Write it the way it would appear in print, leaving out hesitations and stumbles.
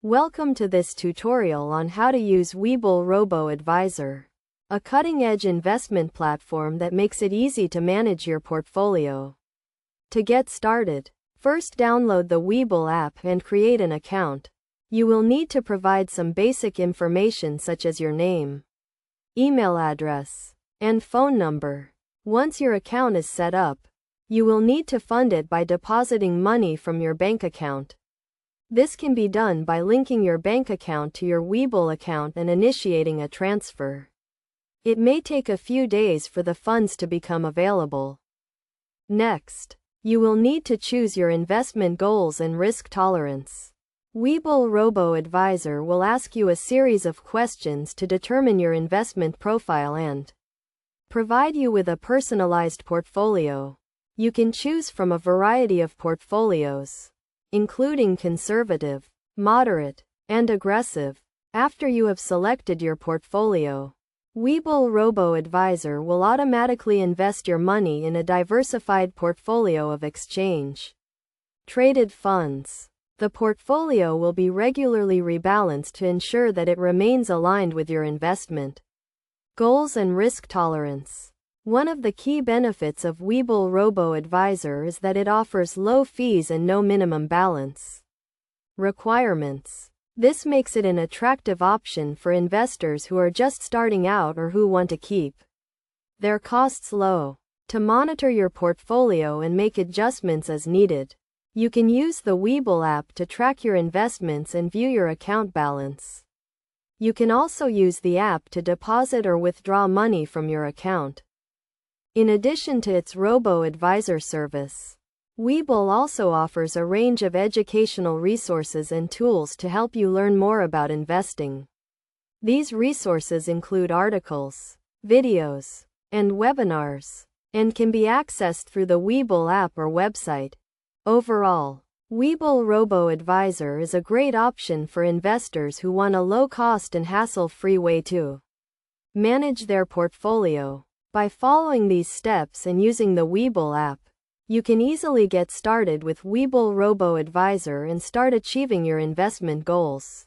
Welcome to this tutorial on how to use Webull Robo Advisor, a cutting-edge investment platform that makes it easy to manage your portfolio. To get started, first download the Webull app and create an account. You will need to provide some basic information such as your name, email address, and phone number. Once your account is set up, you will need to fund it by depositing money from your bank account. This can be done by linking your bank account to your Webull account and initiating a transfer. It may take a few days for the funds to become available. Next, you will need to choose your investment goals and risk tolerance. Webull Robo Advisor will ask you a series of questions to determine your investment profile and provide you with a personalized portfolio. You can choose from a variety of portfolios, including conservative, moderate, and aggressive. After you have selected your portfolio, Webull Robo Advisor will automatically invest your money in a diversified portfolio of exchange-traded funds. The portfolio will be regularly rebalanced to ensure that it remains aligned with your investment goals and risk tolerance. One of the key benefits of Webull Robo Advisor is that it offers low fees and no minimum balance requirements. This makes it an attractive option for investors who are just starting out or who want to keep their costs low. To monitor your portfolio and make adjustments as needed, you can use the Webull app to track your investments and view your account balance. You can also use the app to deposit or withdraw money from your account. In addition to its robo-advisor service, Webull also offers a range of educational resources and tools to help you learn more about investing. These resources include articles, videos, and webinars, and can be accessed through the Webull app or website. Overall, Webull Robo Advisor is a great option for investors who want a low-cost and hassle-free way to manage their portfolio. By following these steps and using the Webull app, you can easily get started with Webull Robo Advisor and start achieving your investment goals.